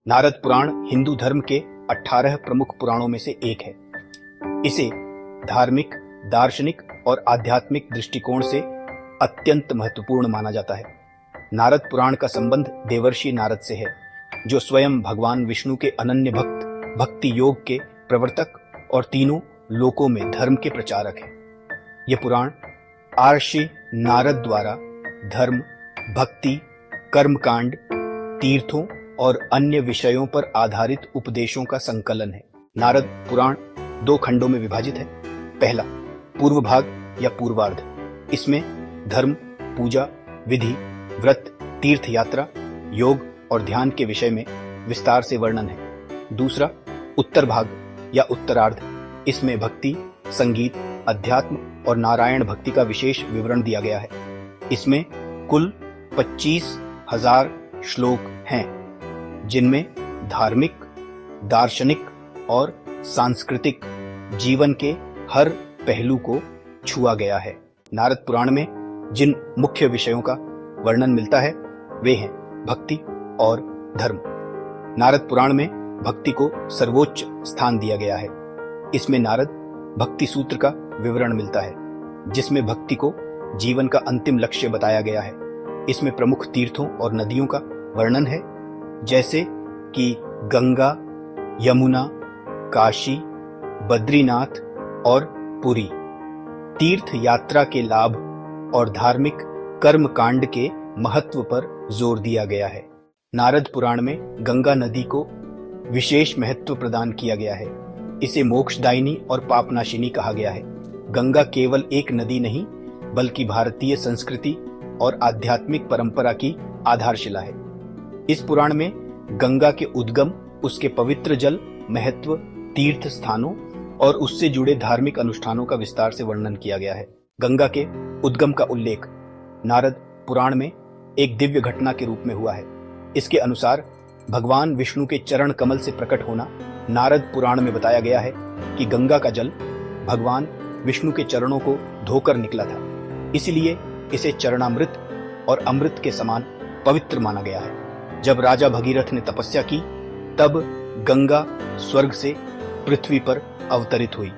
नारद पुराण हिंदू धर्म के 18 प्रमुख पुराणों में से एक है। इसे धार्मिक, दार्शनिक और आध्यात्मिक दृष्टिकोण से अत्यंत महत्वपूर्ण माना जाता है। नारद पुराण का संबंध देवर्षि नारद से है, जो स्वयं भगवान विष्णु के अनन्य भक्त, भक्ति योग के प्रवर्तक और तीनों लोकों में धर्म के प्रचारक हैं। यह पुराण आर्षि नारद द्वारा धर्म, भक्ति, कर्मकांड, तीर्थों और अन्य विषयों पर आधारित उपदेशों का संकलन है। नारद पुराण 2 खंडों में विभाजित है। पहला, पूर्व भाग या पूर्वार्ध। इसमें धर्म, पूजा, विधि, व्रत, तीर्थ यात्रा, योग और ध्यान के विषय में विस्तार से वर्णन है। दूसरा, उत्तर भाग या उत्तरार्ध। इसमें भक्ति, संगीत, अध्यात्म और नारायण भक्ति का विशेष विवरण दिया गया है। इसमें कुल 25,000 श्लोक हैं, जिनमें धार्मिक, दार्शनिक और सांस्कृतिक जीवन के हर पहलू को छुआ गया है। नारद पुराण में जिन मुख्य विषयों का वर्णन मिलता है वे हैं भक्ति और धर्म। नारद पुराण में भक्ति को सर्वोच्च स्थान दिया गया है। इसमें नारद भक्ति सूत्र का विवरण मिलता है, जिसमें भक्ति को जीवन का अंतिम लक्ष्य बताया गया है। इसमें प्रमुख तीर्थों और नदियों का वर्णन है, जैसे कि गंगा, यमुना, काशी, बद्रीनाथ और पुरी। तीर्थ यात्रा के लाभ और धार्मिक कर्म कांड के महत्व पर जोर दिया गया है। नारद पुराण में गंगा नदी को विशेष महत्व प्रदान किया गया है। इसे मोक्षदायिनी और पापनाशिनी कहा गया है। गंगा केवल एक नदी नहीं, बल्कि भारतीय संस्कृति और आध्यात्मिक परंपरा की आधारशिला है। इस पुराण में गंगा के उद्गम, उसके पवित्र जल, महत्व, तीर्थ स्थानों और उससे जुड़े धार्मिक अनुष्ठानों का विस्तार से वर्णन किया गया है। गंगा के उद्गम का उल्लेख नारद पुराण में एक दिव्य घटना के रूप में हुआ है। इसके अनुसार भगवान विष्णु के चरण कमल से प्रकट होना नारद पुराण में बताया गया है कि गंगा का जल भगवान विष्णु के चरणों को धोकर निकला था, इसलिए इसे चरणामृत और अमृत के समान पवित्र माना गया है। जब राजा भगीरथ ने तपस्या की, तब गंगा स्वर्ग से पृथ्वी पर अवतरित हुई।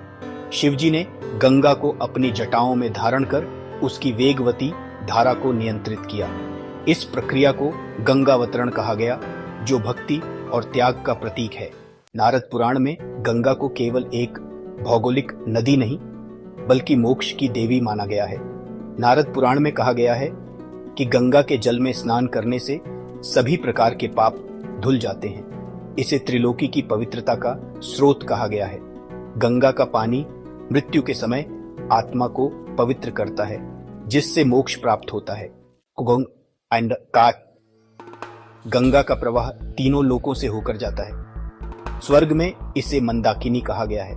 शिवजी ने गंगा को अपनी जटाओं में धारण कर उसकी वेगवती धारा को नियंत्रित किया। इस प्रक्रिया को गंगावतरण कहा गया, जो भक्ति और त्याग का प्रतीक है। नारद पुराण में गंगा को केवल एक भौगोलिक नदी नहीं, बल्कि मोक्ष की देवी माना गया है। नारद पुराण में कहा गया है कि गंगा के जल में स्नान करने से सभी प्रकार के पाप धुल जाते हैं। इसे त्रिलोकी की पवित्रता का स्रोत कहा गया है। गंगा का पानी मृत्यु के समय आत्मा को पवित्र करता है, जिससे मोक्ष प्राप्त होता है। गंगा का प्रवाह तीनों लोकों से होकर जाता है। स्वर्ग में इसे मंदाकिनी कहा गया है,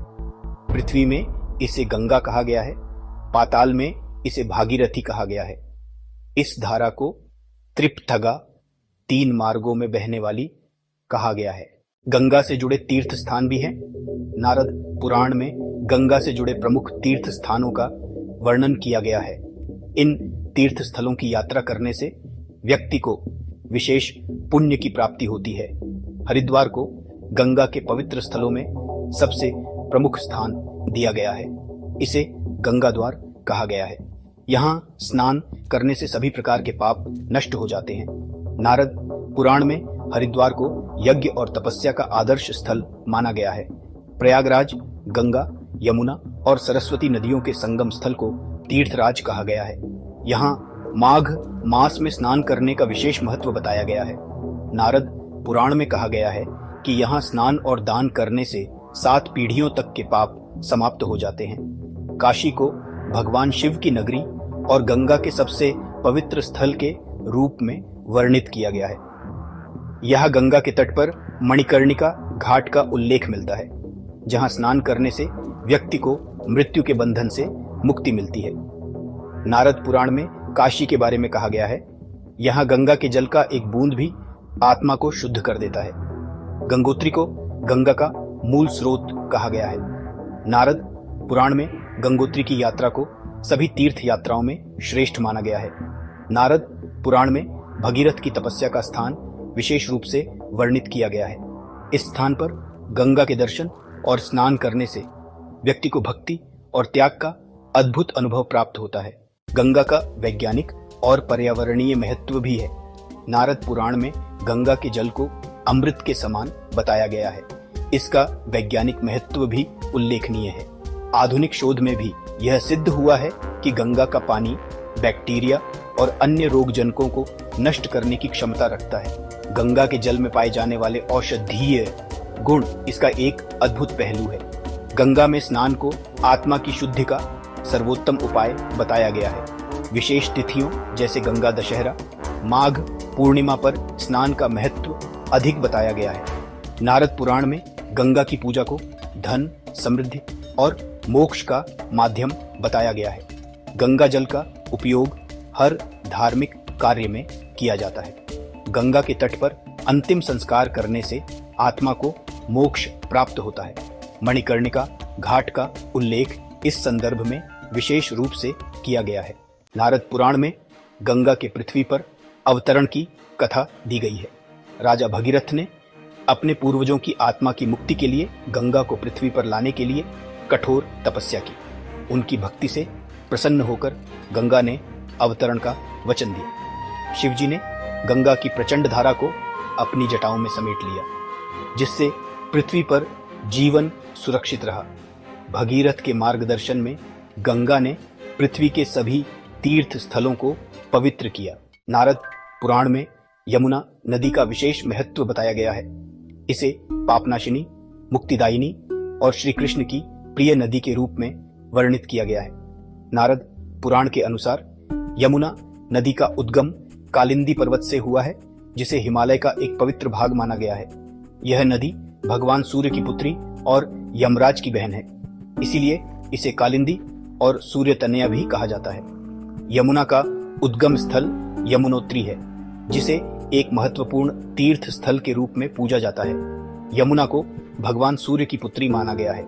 पृथ्वी में इसे गंगा कहा गया है, पाताल में इसे भागीरथी कहा गया है। इस धारा को त्रिपथगा, 3 मार्गों में बहने वाली कहा गया है। गंगा से जुड़े तीर्थ स्थान भी हैं। नारद पुराण में गंगा से जुड़े प्रमुख तीर्थ स्थानों का वर्णन किया गया है। इन तीर्थ स्थलों की यात्रा करने से व्यक्ति को विशेष पुण्य की प्राप्ति होती है। हरिद्वार को गंगा के पवित्र स्थलों में सबसे प्रमुख स्थान दिया गया है। इसे गंगा द्वार कहा गया है। यहाँ स्नान करने से सभी प्रकार के पाप नष्ट हो जाते हैं। नारद पुराण में हरिद्वार को यज्ञ और तपस्या का आदर्श स्थल माना गया है। प्रयागराज गंगा, यमुना और सरस्वती नदियों के संगम स्थल को तीर्थराज कहा गया है। यहाँ माघ मास में स्नान करने का विशेष महत्व बताया गया है। नारद पुराण में कहा गया है कि यहाँ स्नान और दान करने से 7 पीढ़ियों तक के पाप समाप्त हो जाते हैं। काशी को भगवान शिव की नगरी और गंगा के सबसे पवित्र स्थल के रूप में वर्णित किया गया है। यह गंगा के तट पर मणिकर्णिका घाट का उल्लेख मिलता है, जहां स्नान करने से व्यक्ति को मृत्यु के बंधन से मुक्ति मिलती है। नारद पुराण में काशी के बारे में कहा गया है, यहाँ गंगा के जल का एक बूंद भी आत्मा को शुद्ध कर देता है। गंगोत्री को गंगा का मूल स्रोत कहा गया है। नारद पुराण में गंगोत्री की यात्रा को सभी तीर्थ यात्राओं में श्रेष्ठ माना गया है। नारद पुराण में भगीरथ की तपस्या का स्थान विशेष रूप से वर्णित किया गया है। इस स्थान पर गंगा के दर्शन और स्नान करने से व्यक्ति को भक्ति और त्याग का अद्भुत अनुभव प्राप्त होता है। गंगा का वैज्ञानिक और पर्यावरणीय महत्व भी है। नारद पुराण में गंगा के जल को अमृत के समान बताया गया है। इसका वैज्ञानिक महत्व भी उल्लेखनीय है। आधुनिक शोध में भी यह सिद्ध हुआ है कि गंगा का पानी बैक्टीरिया और अन्य रोगजनकों को नष्ट करने की क्षमता रखता है। गंगा के जल में पाए जाने वाले औषधीय गुण इसका एक अद्भुत पहलू है। गंगा में स्नान को आत्मा की शुद्धि का सर्वोत्तम उपाय बताया गया है। विशेष तिथियों जैसे गंगा दशहरा, माघ पूर्णिमा पर स्नान का महत्व अधिक बताया गया है। नारद पुराण में गंगा की पूजा को धन, समृद्धि और मोक्ष का माध्यम बताया गया है। गंगा जल का उपयोग हर धार्मिक कार्य में किया जाता है। गंगा के तट पर अंतिम संस्कार करने से आत्मा को मोक्ष प्राप्त होता है। मणिकर्णिका घाट का उल्लेख इस संदर्भ में विशेष रूप से किया गया है। नारद पुराण में गंगा के पृथ्वी पर अवतरण की कथा दी गई है। राजा भगीरथ ने अपने पूर्वजों की आत्मा की मुक्ति के लिए गंगा को पृथ्वी पर लाने के लिए कठोर तपस्या की। उनकी भक्ति से प्रसन्न होकर गंगा ने अवतरण का वचन दिया। शिवजी ने गंगा की प्रचंड धारा को अपनी जटाओं में समेट लिया, जिससे पृथ्वी पर जीवन सुरक्षित रहा। भगीरथ के मार्गदर्शन में गंगा ने पृथ्वी के सभी तीर्थ स्थलों को पवित्र किया। नारद पुराण में यमुना नदी का विशेष महत्व बताया गया है। इसे पापनाशिनी, मुक्तिदायिनी और श्री कृष्ण की प्रिय नदी के रूप में वर्णित किया गया है। नारद पुराण के अनुसार यमुना नदी का उद्गम कालिंदी पर्वत से हुआ है, जिसे हिमालय का एक पवित्र भाग माना गया है। यह नदी भगवान सूर्य की पुत्री और यमराज की बहन है, इसीलिए इसे कालिंदी और सूर्य तनया भी कहा जाता है। यमुना का उद्गम स्थल यमुनोत्री है, जिसे एक महत्वपूर्ण तीर्थ स्थल के रूप में पूजा जाता है। यमुना को भगवान सूर्य की पुत्री माना गया है।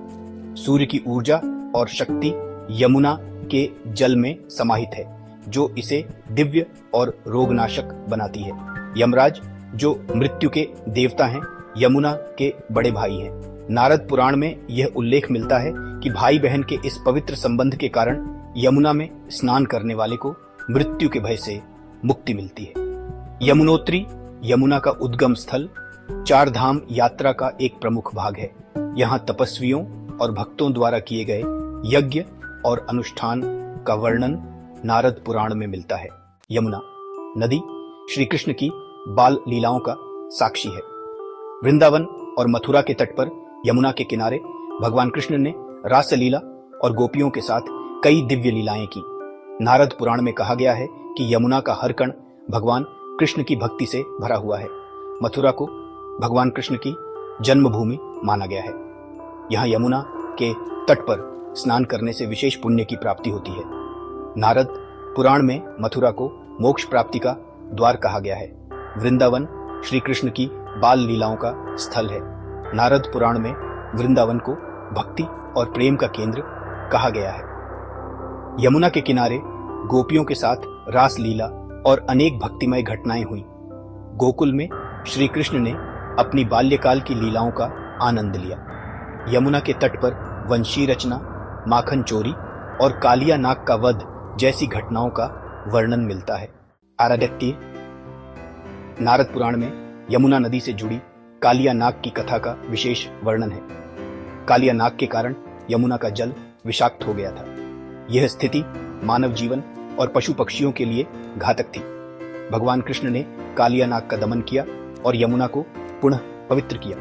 सूर्य की ऊर्जा और शक्ति यमुना के जल में समाहित है, जो इसे दिव्य और रोगनाशक बनाती है। यमराज, जो मृत्यु के देवता हैं, यमुना के बड़े भाई हैं। नारद पुराण में यह उल्लेख मिलता है कि भाई बहन के इस पवित्र संबंध के कारण यमुना में स्नान करने वाले को मृत्यु के भय से मुक्ति मिलती है। यमुनोत्री यमुना का उद्गम स्थल चार धाम यात्रा का एक प्रमुख भाग है। यहाँ तपस्वियों और भक्तों द्वारा किए गए यज्ञ और अनुष्ठान का वर्णन नारद पुराण में मिलता है। यमुना नदी श्री कृष्ण की बाल लीलाओं का साक्षी है। वृंदावन और मथुरा के तट पर यमुना के किनारे भगवान कृष्ण ने रासलीला और गोपियों के साथ कई दिव्य लीलाएं की। नारद पुराण में कहा गया है कि यमुना का हर कण भगवान कृष्ण की भक्ति से भरा हुआ है। मथुरा को भगवान कृष्ण की जन्मभूमि माना गया है। यहाँ यमुना के तट पर स्नान करने से विशेष पुण्य की प्राप्ति होती है। नारद पुराण में मथुरा को मोक्ष प्राप्ति का द्वार कहा गया है। वृंदावन श्री कृष्ण की बाल लीलाओं का स्थल है। नारद पुराण में वृंदावन को भक्ति और प्रेम का केंद्र कहा गया है। यमुना के किनारे गोपियों के साथ रास लीला और अनेक भक्तिमय घटनाएं हुई। गोकुल में श्री कृष्ण ने अपनी बाल्यकाल की लीलाओं का आनंद लिया। यमुना के तट पर वंशी रचना, माखन चोरी और कालिया नाग का वध जैसी घटनाओं का वर्णन मिलता है। आराध्यक्ति नारद पुराण में यमुना नदी से जुड़ी कालिया नाग की कथा का विशेष वर्णन है। कालिया नाग के कारण यमुना का जल विषाक्त हो गया था। यह स्थिति मानव जीवन और पशु पक्षियों के लिए घातक थी। भगवान कृष्ण ने कालिया नाग का दमन किया और यमुना को पुनः पवित्र किया।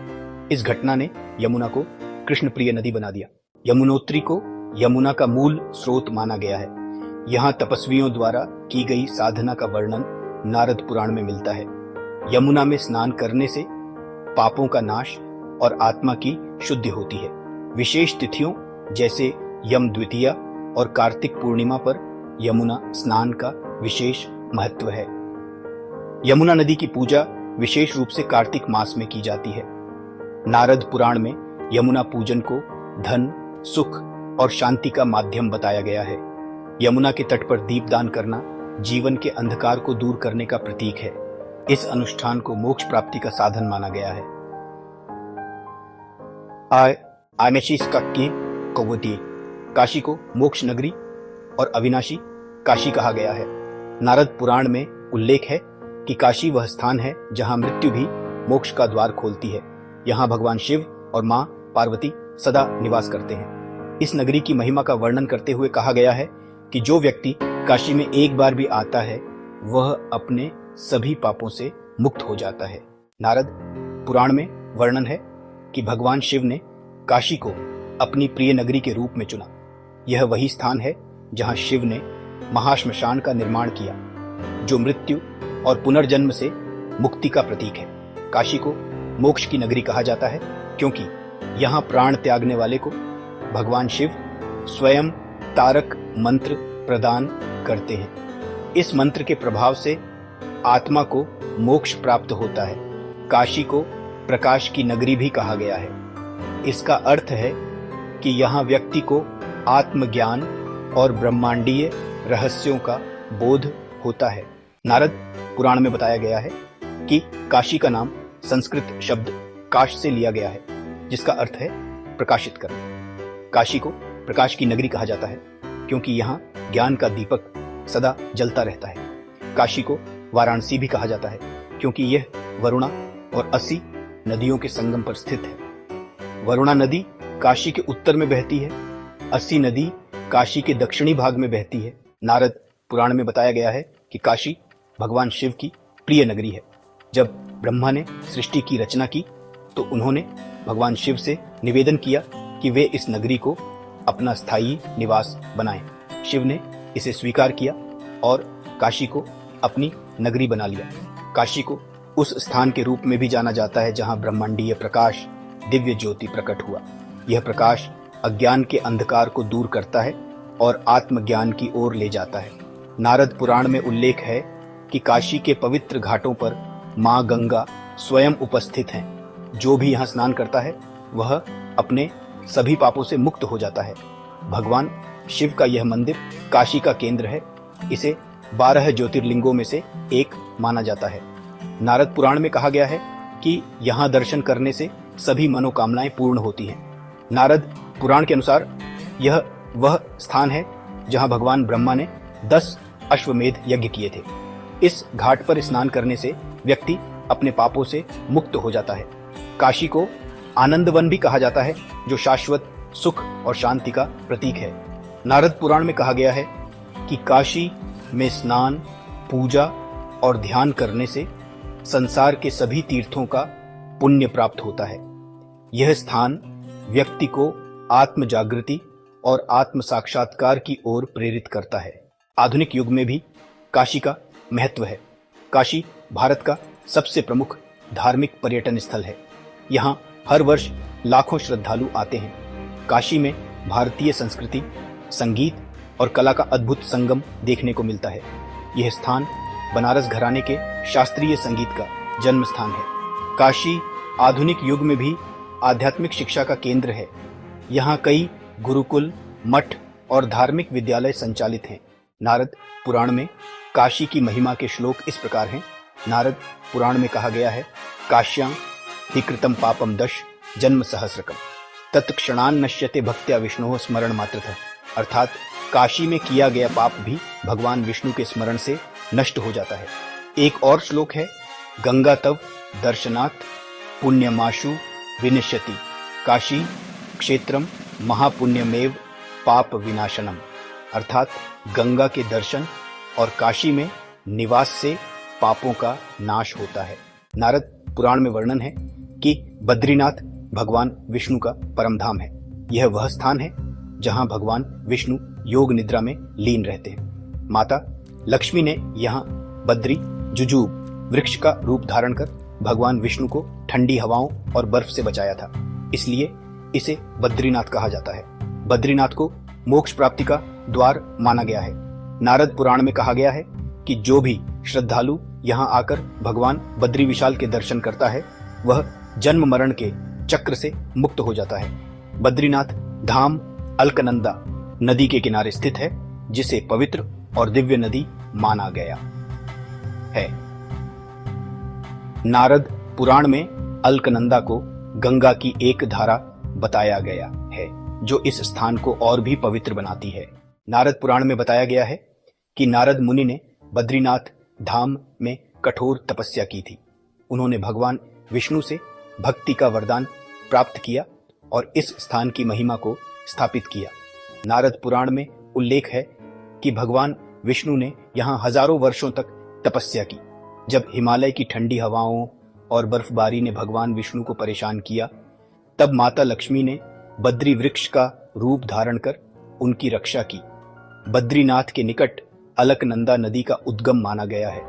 इस घटना ने यमुना को कृष्ण प्रिय नदी बना दिया। यमुनोत्री को यमुना का मूल स्रोत माना गया है। यहाँ तपस्वियों द्वारा की गई साधना का वर्णन नारद पुराण में मिलता है। यमुना में स्नान करने से पापों का नाश और आत्मा की शुद्धि होती है। विशेष तिथियों जैसे यम द्वितीया और कार्तिक पूर्णिमा पर यमुना स्नान का विशेष महत्व है। यमुना नदी की पूजा विशेष रूप से कार्तिक मास में की जाती है। नारद पुराण में यमुना पूजन को धन, सुख और शांति का माध्यम बताया गया है। यमुना के तट पर दीपदान करना जीवन के अंधकार को दूर करने का प्रतीक है। इस अनुष्ठान को मोक्ष प्राप्ति का साधन माना गया है। काशी को मोक्ष नगरी और अविनाशी काशी कहा गया है। नारद पुराण में उल्लेख है कि काशी वह स्थान है जहां मृत्यु भी मोक्ष का द्वार खोलती है। यहाँ भगवान शिव और मां पार्वती सदा निवास करते हैं। इस नगरी की महिमा का वर्णन करते हुए कहा गया है कि जो व्यक्ति काशी में एक बार भी आता है वह अपने सभी पापों से मुक्त हो जाता है। नारद पुराण में वर्णन है कि भगवान शिव ने काशी को अपनी प्रिय नगरी के रूप में चुना। यह वही स्थान है जहां शिव ने महाश्मशान का निर्माण किया, जो मृत्यु और पुनर्जन्म से मुक्ति का प्रतीक है। काशी को मोक्ष की नगरी कहा जाता है क्योंकि यहाँ प्राण त्यागने वाले को भगवान शिव स्वयं तारक मंत्र प्रदान करते हैं। इस मंत्र के प्रभाव से आत्मा को मोक्ष प्राप्त होता है। काशी को प्रकाश की नगरी भी कहा गया है। इसका अर्थ है कि यहाँ व्यक्ति को आत्मज्ञान और ब्रह्मांडीय रहस्यों का बोध होता है। नारद पुराण में बताया गया है कि काशी का नाम संस्कृत शब्द काश से लिया गया है, जिसका अर्थ है प्रकाशित करना। काशी को प्रकाश की नगरी कहा जाता है क्योंकि यहाँ ज्ञान का दीपक सदा जलता रहता है। काशी को वाराणसी भी कहा जाता है क्योंकि यह वरुणा और अस्सी नदियों के संगम पर स्थित है। वरुणा नदी काशी के उत्तर में बहती है, अस्सी नदी काशी के दक्षिणी भाग में बहती है। नारद पुराण में बताया गया है कि काशी भगवान शिव की प्रिय नगरी है। जब ब्रह्मा ने सृष्टि की रचना की तो उन्होंने भगवान शिव से निवेदन किया कि वे इस नगरी को अपना स्थायी निवास बनाएं। शिव ने इसे स्वीकार किया और काशी को अपनी नगरी बना लिया। काशी को उस स्थान के रूप में भी जाना जाता है जहां ब्रह्मांडीय प्रकाश दिव्य ज्योति प्रकट हुआ। यह प्रकाश अज्ञान के अंधकार को दूर करता है और आत्मज्ञान की ओर ले जाता है। नारद पुराण में उल्लेख है कि काशी के पवित्र घाटों पर मां गंगा स्वयं उपस्थित हैं। जो भी यहाँ स्नान करता है वह अपने सभी पापों से मुक्त हो जाता है। भगवान शिव का यह मंदिर काशी का केंद्र है। इसे 12 ज्योतिर्लिंगों में से एक माना जाता है। नारद पुराण में कहा गया है कि यहाँ दर्शन करने से सभी मनोकामनाएं पूर्ण होती हैं। नारद पुराण के अनुसार यह वह स्थान है जहां भगवान ब्रह्मा ने 10 अश्वमेध यज्ञ किए थे। इस घाट पर स्नान करने से व्यक्ति अपने पापों से मुक्त हो जाता है। काशी को आनंदवन भी कहा जाता है, जो शाश्वत सुख और शांति का प्रतीक है। नारद पुराण में कहा गया है कि काशी में स्नान, पूजा और ध्यान करने से संसार के सभी तीर्थों का पुण्य प्राप्त होता है। यह स्थान व्यक्ति को आत्म जागृति और आत्म साक्षात्कार की ओर प्रेरित करता है। आधुनिक युग में भी काशी का महत्व है। काशी भारत का सबसे प्रमुख धार्मिक पर्यटन स्थल है। यहाँ हर वर्ष लाखों श्रद्धालु आते हैं। काशी में भारतीय संस्कृति, संगीत और कला का अद्भुत संगम देखने को मिलता है। यह स्थान बनारस घराने के शास्त्रीय संगीत का जन्म स्थान है। काशी आधुनिक युग में भी आध्यात्मिक शिक्षा का केंद्र है। यहाँ कई गुरुकुल, मठ और धार्मिक विद्यालय संचालित हैं। नारद पुराण में काशी की महिमा के श्लोक इस प्रकार हैं। नारद पुराण में कहा गया है, काश्यां हि कृतं पापम दश जन्म सहस्रकम तत्क्षणान नश्यते भक्त्या विष्णु स्मरण मात्रतः। अर्थात काशी में किया गया पाप भी भगवान विष्णु के स्मरण से नष्ट हो जाता है। एक और श्लोक है, गंगा तव दर्शनात् पुण्यमाशु विनश्यति काशी क्षेत्रम महापुण्यमेव पाप विनाशनम। अर्थात गंगा के दर्शन और काशी में निवास से पापों का नाश होता है। नारद पुराण में वर्णन है कि बद्रीनाथ भगवान विष्णु का परम धाम है। यह वह स्थान है जहां भगवान विष्णु योग निद्रा में लीन रहते हैं। माता लक्ष्मी ने यहाँ बद्री जुजूब वृक्ष का रूप धारण कर भगवान विष्णु को ठंडी हवाओं और बर्फ से बचाया था, इसलिए इसे बद्रीनाथ कहा जाता है। बद्रीनाथ को मोक्ष प्राप्ति का द्वार माना गया है। नारद पुराण में कहा गया है कि जो भी श्रद्धालु यहाँ आकर भगवान बद्री विशाल के दर्शन करता है वह जन्म मरण के चक्र से मुक्त हो जाता है। बद्रीनाथ धाम अलकनंदा नदी के किनारे स्थित है, जिसे पवित्र और दिव्य नदी माना गया है। नारद पुराण में अलकनंदा को गंगा की एक धारा बताया गया है जो इस स्थान को और भी पवित्र बनाती है। नारद पुराण में बताया गया है कि नारद मुनि ने बद्रीनाथ धाम में कठोर तपस्या की थी। उन्होंने भगवान विष्णु से भक्ति का वरदान प्राप्त किया और इस स्थान की महिमा को स्थापित किया। नारद पुराण में उल्लेख है कि भगवान विष्णु ने यहाँ हजारों वर्षों तक तपस्या की। जब हिमालय की ठंडी हवाओं और बर्फबारी ने भगवान विष्णु को परेशान किया, तब माता लक्ष्मी ने बद्री वृक्ष का रूप धारण कर उनकी रक्षा की। बद्रीनाथ के निकट अलकनंदा नदी का उद्गम माना गया है।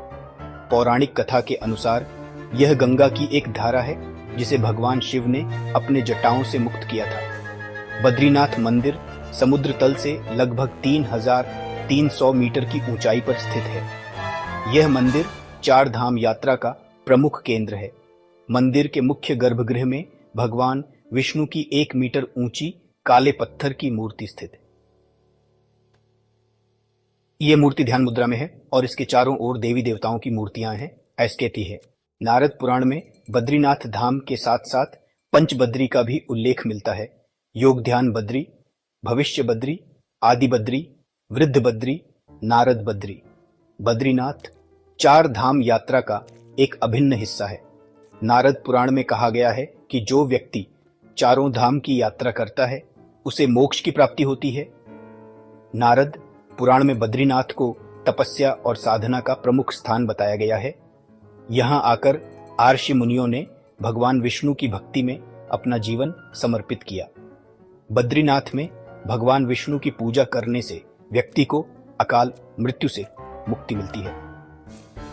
पौराणिक कथा के अनुसार यह गंगा की एक धारा है जिसे भगवान शिव ने अपने जटाओं से मुक्त किया था। बद्रीनाथ मंदिर समुद्र तल से लगभग 3300 मीटर की ऊंचाई पर स्थित है। यह मंदिर 4 धाम यात्रा का प्रमुख केंद्र है। मंदिर के मुख्य गर्भगृह में भगवान विष्णु की 1 मीटर ऊंची काले पत्थर की मूर्ति स्थित है। यह मूर्ति ध्यान मुद्रा में है और इसके चारों ओर देवी देवताओं की मूर्तियां हैं। ऐस्केती है। नारद पुराण में बद्रीनाथ धाम के साथ साथ पंचबद्री का भी उल्लेख मिलता है। योग ध्यान बद्री, भविष्य बद्री, आदि बद्री, वृद्ध बद्री, नारद बद्री। बद्रीनाथ 4 धाम यात्रा का एक अभिन्न हिस्सा है। नारद पुराण में कहा गया है कि जो व्यक्ति चारों धाम की यात्रा करता है उसे मोक्ष की प्राप्ति होती है। नारद पुराण में बद्रीनाथ को तपस्या और साधना का प्रमुख स्थान बताया गया है। यहां आकर आर्षि मुनियों ने भगवान विष्णु की भक्ति में अपना जीवन समर्पित किया। बद्रीनाथ में भगवान विष्णु की पूजा करने से व्यक्ति को अकाल मृत्यु से मुक्ति मिलती है।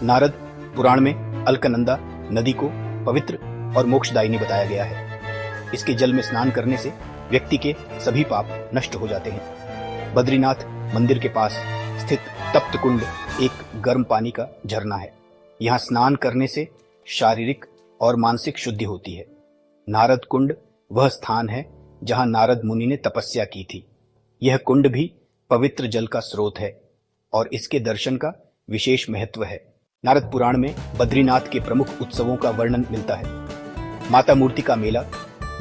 नारद पुराण में अलकनंदा नदी को पवित्र और मोक्षदायिनी बताया गया है। इसके जल में स्नान करने से व्यक्ति के सभी पाप नष्ट हो जाते हैं। बद्रीनाथ मंदिर के पास स्थित तप्त कुंड एक गर्म पानी का झरना है। यहाँ स्नान करने से शारीरिक और मानसिक शुद्धि होती है। नारद कुंड वह स्थान है जहाँ नारद मुनि ने तपस्या की थी। यह कुंड भी पवित्र जल का स्रोत है और इसके दर्शन का विशेष महत्व है। नारद पुराण में बद्रीनाथ के प्रमुख उत्सवों का वर्णन मिलता है। माता मूर्ति का मेला,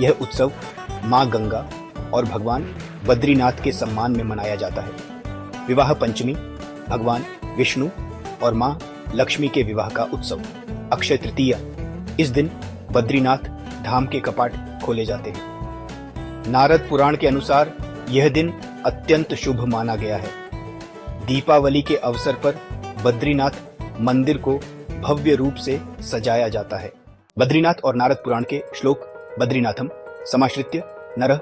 यह उत्सव माँ गंगा और भगवान बद्रीनाथ के सम्मान में मनाया जाता है। विवाह पंचमी, भगवान विष्णु और माँ लक्ष्मी के विवाह का उत्सव। अक्षय तृतीया, इस दिन बद्रीनाथ धाम के कपाट खोले जाते हैं। नारद पुराण के अनुसार यह दिन अत्यंत शुभ माना गया है। दीपावली के अवसर पर बद्रीनाथ मंदिर को भव्य रूप से सजाया जाता है। बद्रीनाथ और नारद पुराण के श्लोक। बद्रीनाथम समाश्रित्य नरः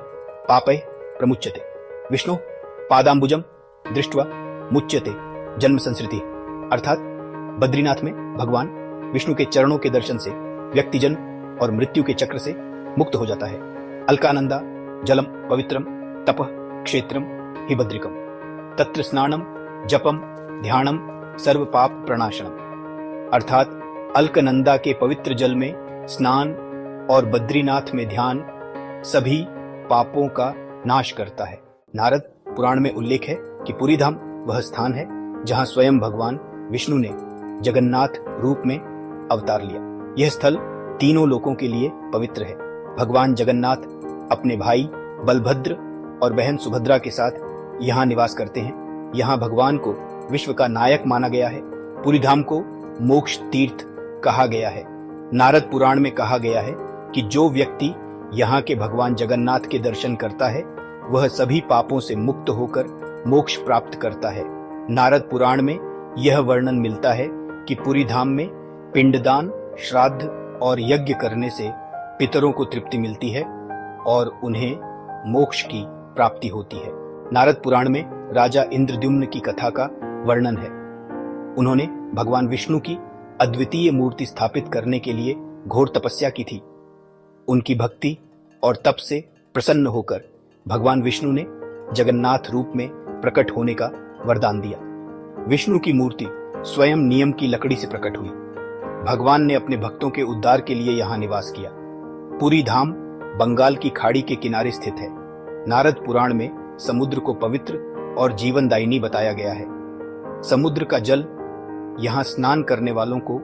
पापैः प्रमुच्यते, विष्णु पादाम्बुजम दृष्ट्वा मुच्यते जन्म संसृति। अर्थात बद्रीनाथ में भगवान विष्णु के चरणों के दर्शन से व्यक्ति जन्म और मृत्यु के चक्र से मुक्त हो जाता है। अलकानंदा जलम पवित्रम तपः क्षेत्रम हि बद्रिकम, तत्र स्नानम जपम ध्यानम सर्व पाप प्रणाशनम। अर्थात अलकनंदा के पवित्र जल में स्नान और बद्रीनाथ में ध्यान सभी पापों का नाश करता है। नारद पुराण में उल्लेख है कि पुरी धाम वह स्थान है जहां स्वयं भगवान विष्णु ने जगन्नाथ रूप में अवतार लिया। यह स्थल तीनों लोकों के लिए पवित्र है। भगवान जगन्नाथ अपने भाई बलभद्र और बहन सुभद्रा के साथ यहाँ निवास करते हैं। यहाँ भगवान को विश्व का नायक माना गया है। पुरी धाम को मोक्ष तीर्थ कहा गया है। नारद पुराण में कहा गया है कि जो व्यक्ति यहाँ के भगवान जगन्नाथ के दर्शन करता है वह सभी पापों से मुक्त होकर मोक्ष प्राप्त करता है। नारद पुराण में यह वर्णन मिलता है कि पुरी धाम में पिंडदान, श्राद्ध और यज्ञ करने से पितरों को तृप्ति मिलती है और उन्हें मोक्ष की प्राप्ति होती है। नारद पुराण में राजा इंद्रद्युम्न की कथा का वर्णन है। उन्होंने भगवान विष्णु की अद्वितीय मूर्ति स्थापित करने के लिए घोर तपस्या की थी। उनकी भक्ति और तप से प्रसन्न होकर भगवान विष्णु ने जगन्नाथ रूप में प्रकट होने का वरदान दिया। विष्णु की मूर्ति स्वयं नियम की लकड़ी से प्रकट हुई। भगवान ने अपने भक्तों के उद्धार के लिए यहाँ निवास किया। पुरी धाम बंगाल की खाड़ी के किनारे स्थित है। नारद पुराण में समुद्र को पवित्र और जीवनदायिनी बताया गया है। समुद्र का जल यहाँ स्नान करने वालों को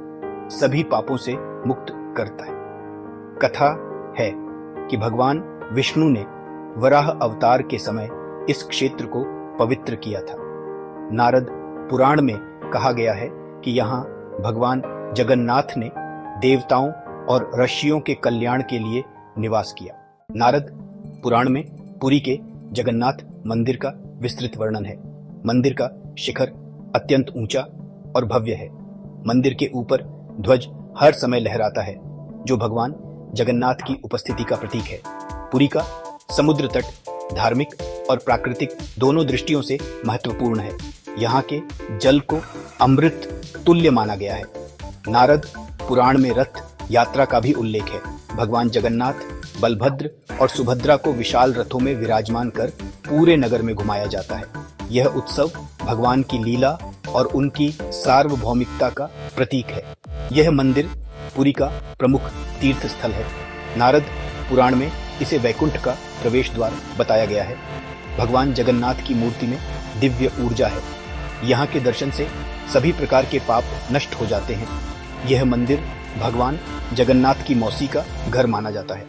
सभी पापों से मुक्त करता है। कथा है कि भगवान विष्णु ने वराह अवतार के समय इस क्षेत्र को पवित्र किया था। नारद पुराण में कहा गया है कि यहाँ भगवान जगन्नाथ ने देवताओं और ऋषियों के कल्याण के लिए निवास किया। नारद पुराण में पुरी के जगन्नाथ मंदिर का विस्तृत वर्णन है। मंदिर का शिखर अत्यंत ऊंचा और भव्य है। मंदिर के ऊपर ध्वज हर समय लहराता है, जो भगवान जगन्नाथ की उपस्थिति का प्रतीक है। पुरी का समुद्र तट धार्मिक और प्राकृतिक दोनों दृष्टियों से महत्वपूर्ण है। यहाँ के जल को अमृत तुल्य माना गया है। नारद पुराण में रथ यात्रा का भी उल्लेख है। भगवान जगन्नाथ, बलभद्र और सुभद्रा को विशाल रथों में विराजमान कर पूरे नगर में घुमाया जाता है। यह उत्सव भगवान की लीला और उनकी सार्वभौमिकता का प्रतीक है। यह मंदिर पुरी का प्रमुख तीर्थ स्थल है। नारद पुराण में इसे वैकुंठ का प्रवेश द्वार बताया गया है। भगवान जगन्नाथ की मूर्ति में दिव्य ऊर्जा है। यहाँ के दर्शन से सभी प्रकार के पाप नष्ट हो जाते हैं। यह मंदिर भगवान जगन्नाथ की मौसी का घर माना जाता है।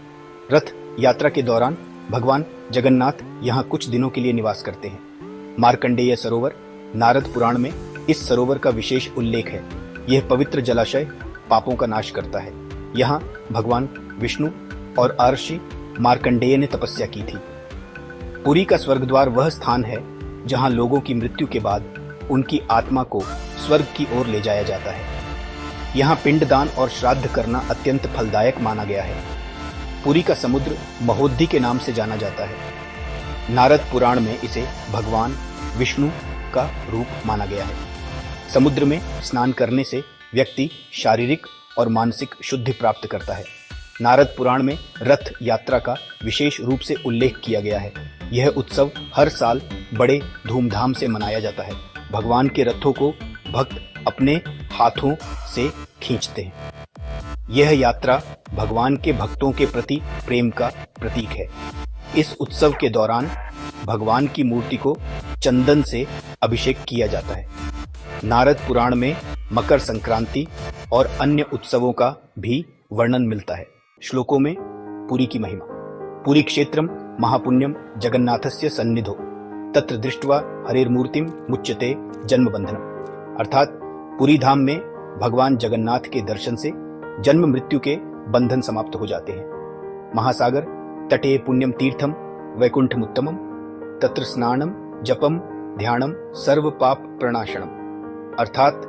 रथ यात्रा के दौरान भगवान जगन्नाथ यहाँ कुछ दिनों के लिए निवास करते हैं। मार्कंडेय सरोवर, नारद पुराण में इस सरोवर का विशेष उल्लेख है। यह पवित्र जलाशय पापों का नाश करता है। यहाँ भगवान विष्णु और महर्षि मार्कंडेय ने तपस्या की थी। पुरी का स्वर्गद्वार वह स्थान है जहाँ लोगों की मृत्यु के बाद उनकी आत्मा को स्वर्ग की ओर ले जाया जाता है। यहाँ पिंडदान और श्राद्ध करना अत्यंत फलदायक माना गया है। पुरी का समुद्र महोदधि के नाम से जाना जाता है। नारद पुराण में इसे भगवान विष्णु का रूप माना गया है। समुद्र में स्नान करने से व्यक्ति शारीरिक और मानसिक शुद्धि प्राप्त करता है। नारद पुराण में रथ यात्रा का विशेष रूप से उल्लेख किया गया है। यह उत्सव हर साल बड़े धूमधाम से मनाया जाता है। भगवान के रथों को भक्त अपने हाथों से खींचते हैं। यह यात्रा भगवान के भक्तों के प्रति प्रेम का प्रतीक है। इस उत्सव के दौरान भगवान की मूर्ति को चंदन से अभिषेक किया जाता है। नारद पुराण में मकर संक्रांति और अन्य उत्सवों का भी वर्णन मिलता है। श्लोकों में पुरी की महिमा। पुरी क्षेत्रम महापुण्यम जगन्नाथस्य सन्निधो तत्र दृष्ट्वा हरेर्मूर्तिम मुच्यते जन्म बंधनम। अर्थात पुरी धाम में भगवान जगन्नाथ के दर्शन से जन्म मृत्यु के बंधन समाप्त हो जाते हैं। महासागर तटे पुण्यम तीर्थम वैकुंठमुत्तमम तत्र स्नानम जपम ध्यानम सर्व पाप प्रणाशनम। अर्थात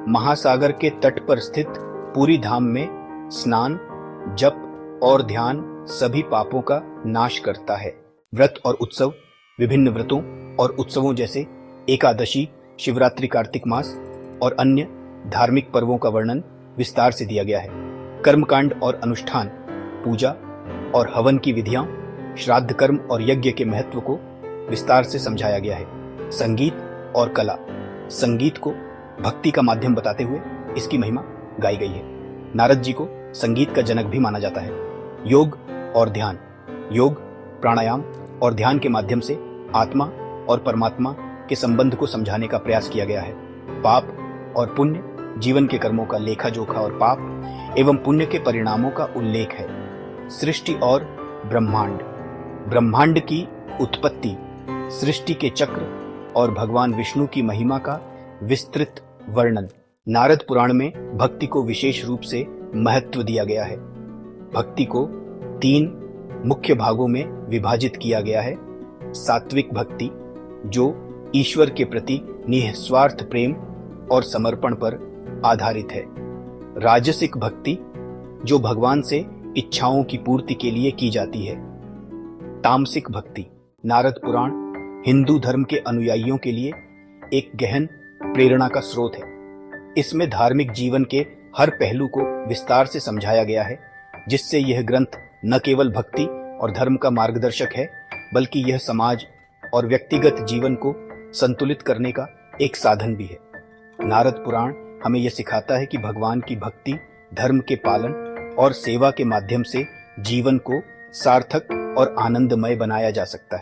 महासागर के तट पर स्थित पुरी धाम में स्नान, जप और ध्यान सभी पापों का नाश करता है। व्रत और उत्सव। विभिन्न व्रतों और उत्सवों जैसे एकादशी, शिवरात्रि, कार्तिक मास और अन्य धार्मिक पर्वों का वर्णन विस्तार से दिया गया है। कर्मकांड और अनुष्ठान, पूजा और हवन की विधियां, श्राद्ध कर्म और यज्ञ के महत्व को विस्तार से समझाया गया है। संगीत और कला। संगीत को भक्ति का माध्यम बताते हुए इसकी महिमा गाई गई है। नारद जी को संगीत का जनक भी माना जाता है। योग और ध्यान। योग, प्राणायाम और ध्यान के माध्यम से आत्मा और परमात्मा के संबंध को समझाने का प्रयास किया गया है। पाप और पुण्य, जीवन के कर्मों का लेखा जोखा और पाप एवं पुण्य के परिणामों का उल्लेख है। सृष्टि और ब्रह्मांड। ब्रह्मांड की उत्पत्ति, सृष्टि के चक्र और भगवान विष्णु की महिमा का विस्तृत वर्णन। नारद पुराण में भक्ति को विशेष रूप से महत्व दिया गया है। भक्ति को 3 मुख्य भागों में विभाजित किया गया है। सात्विक भक्ति, जो ईश्वर के प्रति निस्वार्थ प्रेम और समर्पण पर आधारित है। राजसिक भक्ति, जो भगवान से इच्छाओं की पूर्ति के लिए की जाती है। तामसिक भक्ति। नारद पुराण हिंदू धर्म के अनुयायियों के लिए एक गहन प्रेरणा का स्रोत है। इसमें धार्मिक जीवन के हर पहलू को विस्तार से समझाया गया है, जिससे यह ग्रंथ न केवल भक्ति और धर्म का मार्गदर्शक है, बल्कि यह समाज और व्यक्तिगत जीवन को संतुलित करने का एक साधन भी है। नारद पुराण हमें यह सिखाता है कि भगवान की भक्ति, धर्म के पालन और सेवा के माध्यम से जीवन को सार्थक और आनंदमय बनाया जा सकता है।